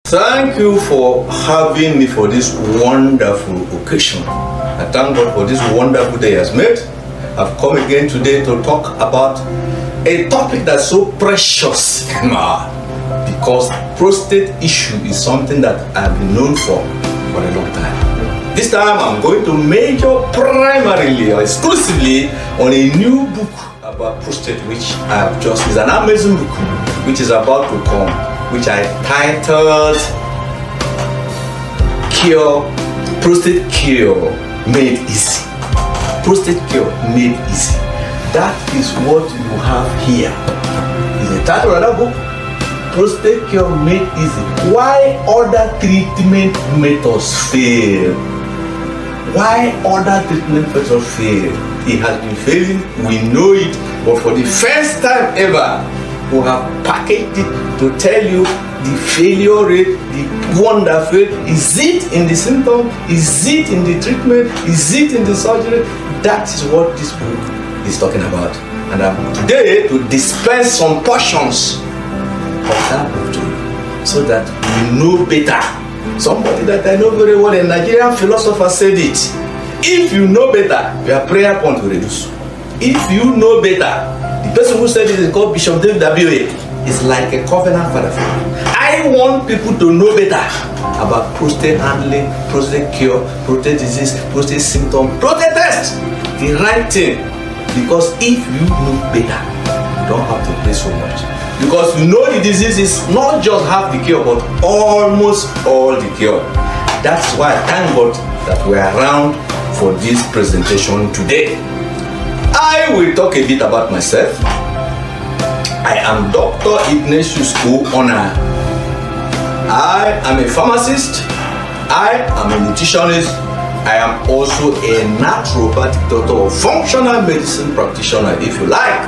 Thank you for having me for this wonderful occasion. I thank God for this wonderful day He has made. I've come again today to talk about a topic that's so precious because prostate issue is something that I've been known for a long time. This time I'm going to major primarily or exclusively on a new book about prostate, which is an amazing book which is about to come, which I titled Prostate Cure Made Easy. Prostate Cure Made Easy. That is what you have here. Is the title of that book, Prostate Cure Made Easy. Why other treatment methods fail? Why other treatment methods fail? It has been failing, we know it, but for the first time ever, we have packaged it to tell you the failure rate, the wonder rate. Is it in the symptom? Is it in the treatment? Is it in the surgery? That is what this book is talking about. And I'm today to dispense some portions of that book to you so that you know better. Somebody that I know very well, a Nigerian philosopher, said it. If you know better, your prayer point will reduce. If you know better, the person who said it is called Bishop David W.A. is like a covenant father. I want people to know better about prostate handling, prostate cure, prostate disease, prostate symptom, prostate test. The right thing. Because if you know better, you don't have to pay so much. Because you know the disease is not just half the cure, but almost all the cure. That's why I thank God that we're around for this presentation today. I will talk a bit about myself. I am Dr. Ignatius Honor. I am a pharmacist. I am a nutritionist. I am also a naturopathic doctor or functional medicine practitioner, if you like.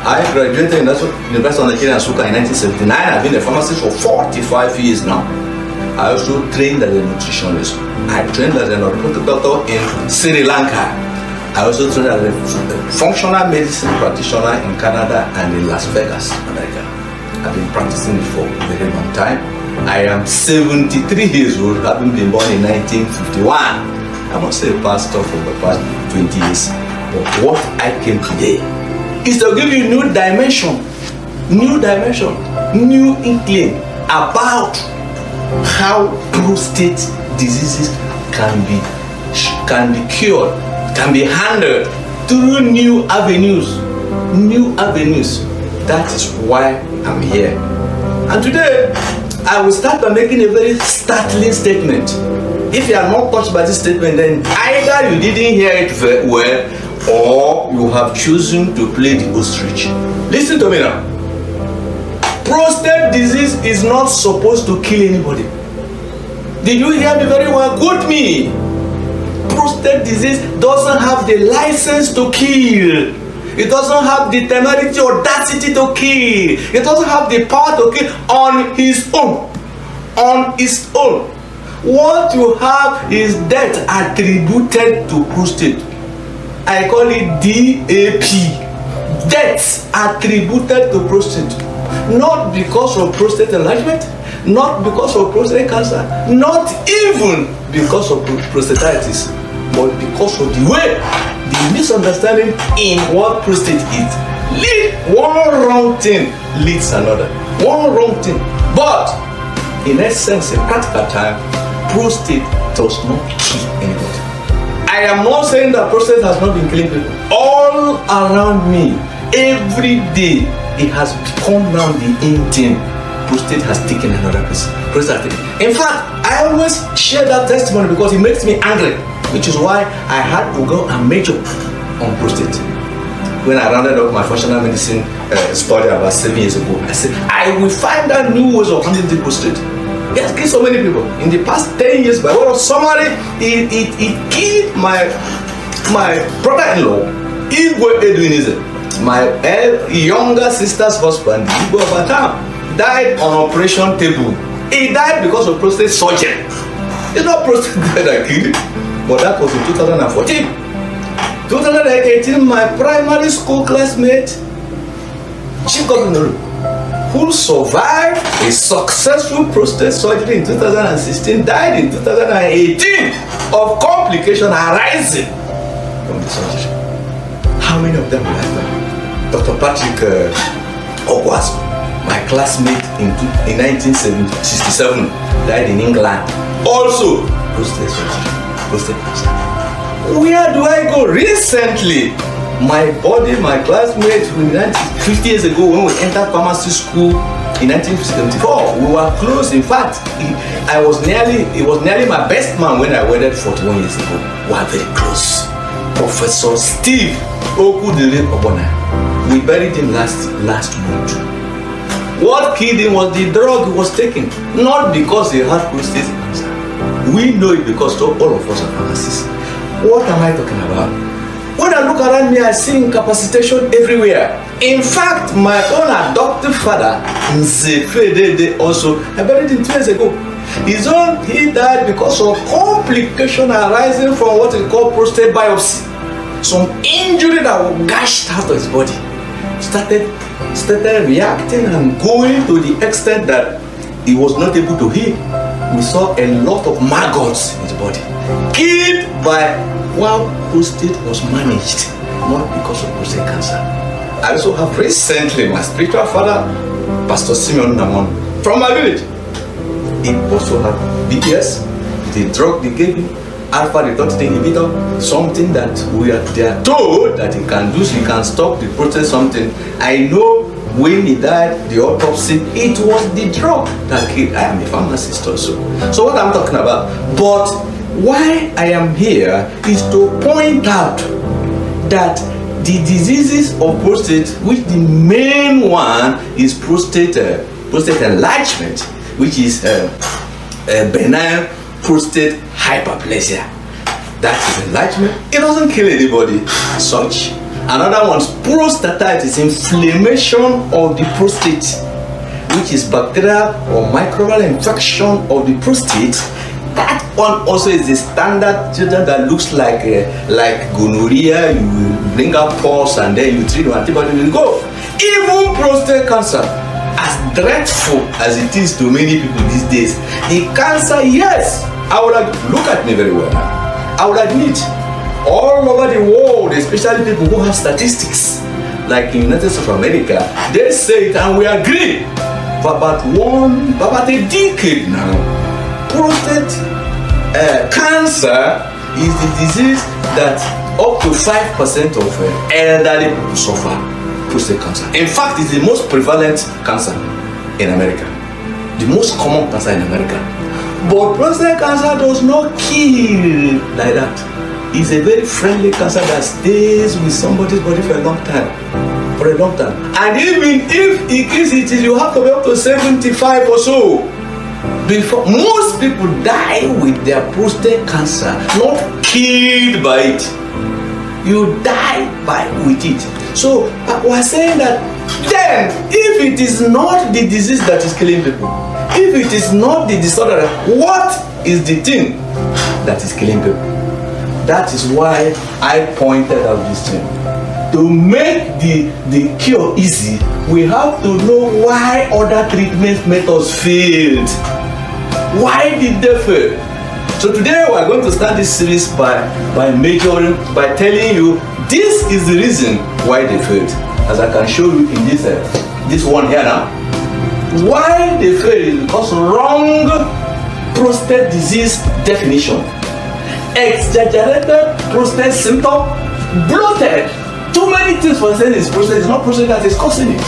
I graduated in the University of Nigeria in Nsukka in 1979. I've been a pharmacist for 45 years now. I also trained as a nutritionist. I trained as a naturopathic doctor in Sri Lanka. I also trained as a functional medicine practitioner in Canada and in Las Vegas, America. I've been practicing it for a very long time. I am 73 years old, having been born in 1951. I'm not a pastor for the past 20 years. But what I came today is to give you new dimension, new inkling about how prostate diseases can be cured, can be handled through new avenues. That is why I'm here. And today, I will start by making a very startling statement. If you are not touched by this statement, then either you didn't hear it very well, or you have chosen to play the ostrich. Listen to me now. Prostate disease is not supposed to kill anybody. Did you hear me very well? Quote me. Prostate disease doesn't have the license to kill. It doesn't have the temerity, audacity to kill. It doesn't have the power to kill on its own. What you have is death attributed to prostate. I call it DAP. Death attributed to prostate. Not because of prostate enlargement, not because of prostate cancer, not even because of prostatitis, but because of the way the misunderstanding in what prostate is. One wrong thing leads another. One wrong thing. But in essence, in practical time, prostate does not kill anybody. I am not saying that prostate has not been killing people. All around me, every day, it has become now the in thing. Prostate has taken another person. In fact, I always share that testimony because it makes me angry, which is why I had to go and major on prostate. When I rounded up my functional medicine study about 7 years ago, I said, I will find out new ways of handling the prostate. It has killed so many people. In the past 10 years, by word of summary, it killed my brother-in-law, Igwe Edwinize, my younger sister's husband, Igwe Batam, died on operation table. He died because of prostate surgery. It's not prostate that killed him, but that was in 2014. 2018, my primary school classmate, Chief Governor, who survived a successful prostate surgery in 2016 died in 2018 of complications arising from the surgery. How many of them will I find? Dr. Patrick Ogwas, my classmate in 1967, died in England. Also, prostate surgery, prostate cancer. Where do I go? Recently, my classmate, 50 years ago, when we entered pharmacy school in 1974, we were close. In fact, it was nearly my best man when I wedded 41 years ago. We were very close. Professor Steve Okudele Obona. We buried him last month. What killed him was the drug he was taking, not because he had prostate cancer. We know it because all of us are pharmacists. What am I talking about? When I look around me, I see incapacitation everywhere. In fact, my own adoptive father, Nzefedede, also, I buried him 2 years ago. He died because of complication arising from what we call prostate biopsy. Some injury that gashed out of his body started reacting and going to the extent that he was not able to heal. We saw a lot of maggots in his body, killed by while prostate was managed, not because of prostate cancer. I also have recently my spiritual father, Pastor Simeon Namon, from my village. He also had BPS, the drug they gave him, alpha reductase inhibitor, something that they are told that he can do, so he can stop the prostate something. I know when he died, the autopsy, it was the drug that killed. I am a pharmacist also. So what I'm talking about, but why I am here is to point out that the diseases of prostate, which the main one is prostate enlargement, which is benign prostate hyperplasia. That is enlargement. It doesn't kill anybody as such. Another one is prostatitis, inflammation of the prostate, which is bacterial or microbial infection of the prostate. That one also is the standard children that looks like gonorrhea. You bring up pus and then you treat with antibiotics, you go. Even prostate cancer, as dreadful as it is to many people these days, the cancer, yes, I would look at me very well now. I would admit, all over the world, especially people who have statistics, like in United States of America, they say it and we agree. For about a decade now, prostate cancer is the disease that up to 5% of elderly people suffer prostate cancer. In fact, it's the most prevalent cancer in America, the most common cancer in America. But prostate cancer does not kill like that. It's a very friendly cancer that stays with somebody's body for a long time. And even if it kills it, you have to be up to 75 or so. Before most people die with their prostate cancer, not killed by it. You die with it. So we're saying that then, if it is not the disease that is killing people, if it is not the disorder, what is the thing that is killing people? That is why I pointed out this thing. To make the cure easy, we have to know why other treatment methods failed. Why did they fail? So today we are going to start this series by telling you this is the reason why they failed. As I can show you in this one here now. Why they failed is because wrong prostate disease definition. Exaggerated prostate symptom, bloated. Too many things for saying it's prostate. It's not prostate that is causing it.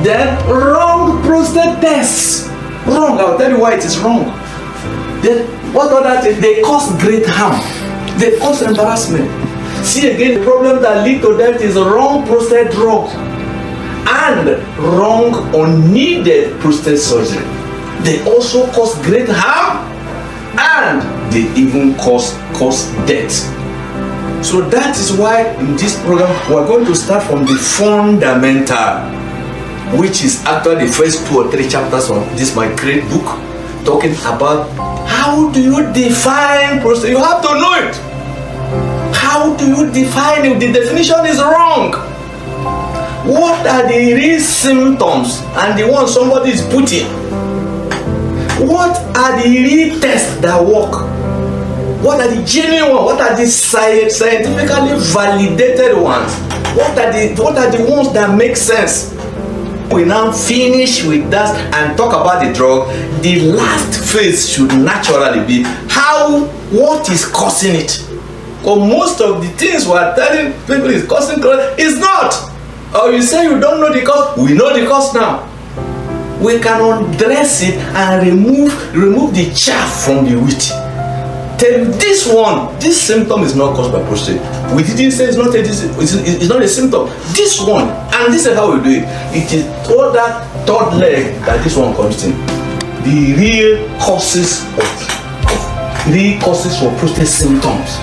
Then wrong prostate tests. Wrong. I'll tell you why it is wrong. Then what other things? They cause great harm. They cause embarrassment. See again, the problem that lead to death is wrong prostate drug and wrong unneeded prostate surgery. They also cause great harm and they even cause death. So that is why in this program we are going to start from the fundamental, which is actually the first 2 or 3 chapters of this my great book, talking about how do you define prostate. You have to know it. How do you define it? The definition is wrong. what are the real symptoms and the ones somebody is putting? What are the real tests that work? What are the genuine ones? What are the scientifically validated ones? What are the ones that make sense? We now finish with that and talk about the drug. The last phase should naturally be what is causing it. Because most of the things we are telling people is causing it is not. Or you say you don't know the cause, we know the cause now. We can undress it and remove the chaff from the wheat. Tell you this symptom is not caused by prostate. We didn't say it's not a symptom. This one, and this is how we do it. It is all that third leg that this one comes in. The real causes for prostate symptoms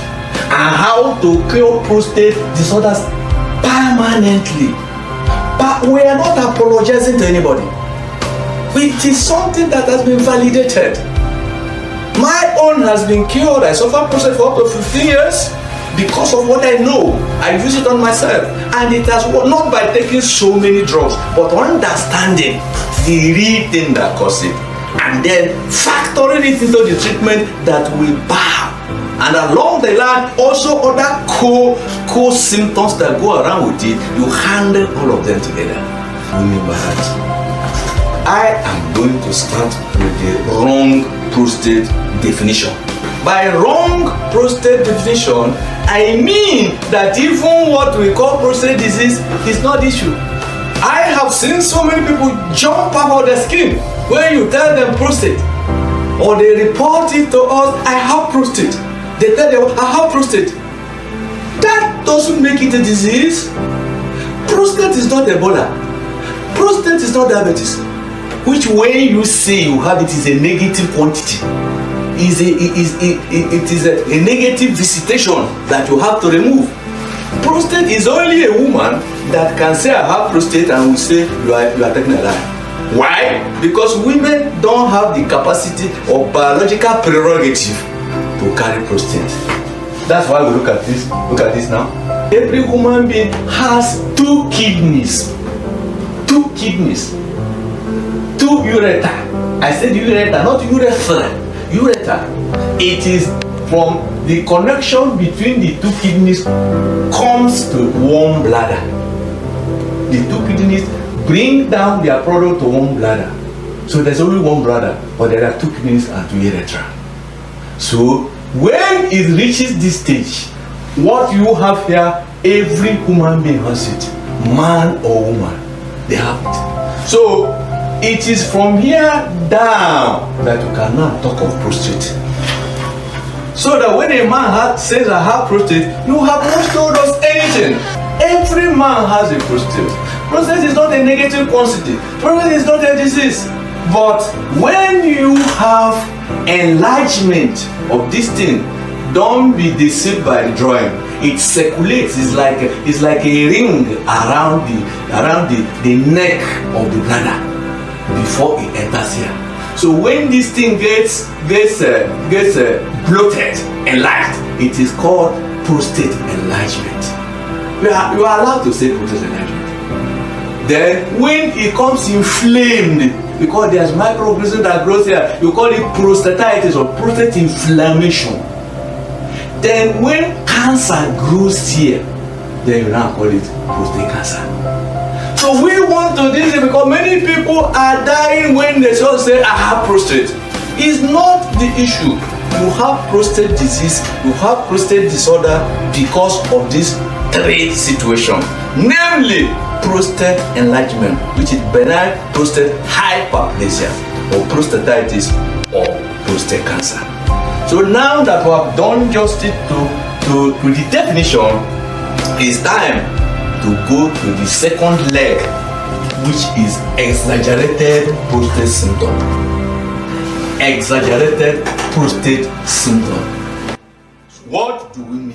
and how to cure prostate disorders permanently. But we are not apologizing to anybody. It is something that has been validated. My own has been cured. I suffer prostate for up to 15 years because of what I know. I use it on myself, and it has worked not by taking so many drugs, but understanding the real thing that causes it, and then factoring it into the treatment that will bow. And along the line, also other core symptoms that go around with it, you handle all of them together. Remember that. I am going to start with the wrong prostate definition. By wrong prostate definition, I mean that even what we call prostate disease is not the issue. I have seen so many people jump out of their skin when you tell them prostate, or they report it to us, I have prostate. They tell them, I have prostate. That doesn't make it a disease. Prostate is not Ebola. Prostate is not diabetes. Which when you say you have it is a negative quantity. It is a negative visitation that you have to remove. Prostate is only a woman that can say I have prostate and will say you are taking a lie. Why? Because women don't have the capacity or biological prerogative to carry prostate. That's why we look at this. Look at this now. Every human being has two kidneys. Two kidneys. Two urethra. I said urethra, not urethra. Urethra. It is from the connection between the two kidneys comes to one bladder. The two kidneys bring down their product to one bladder. So there's only one bladder, but there are two kidneys and two urethra. So when it reaches this stage, what you have here, every human being has it. Man or woman, they have it. So it is from here down that you can now talk of prostate. So that when a man says I have prostate, you have not told us anything. Every man has a prostate. Prostate is not a negative quantity. Prostate is not a disease. But when you have enlargement of this thing, don't be deceived by the drawing. It circulates. It's like a ring around the neck of the bladder before it enters here. So when this thing gets bloated, enlarged, it is called prostate enlargement. You are allowed to say prostate enlargement. Then when it comes inflamed, because there's microorganism that grows here, you call it prostatitis or prostate inflammation. Then when cancer grows here, then you now call it prostate cancer. So we want to do this because many people are dying when they just say I have prostate. It's not the issue. You have prostate disease, you have prostate disorder because of these three situations, namely prostate enlargement, which is benign prostate hyperplasia, or prostatitis, or prostate cancer. So now that we have done justice to the definition, it's time to go to the second leg, which is exaggerated prostate symptom. Exaggerated prostate symptom. What do we mean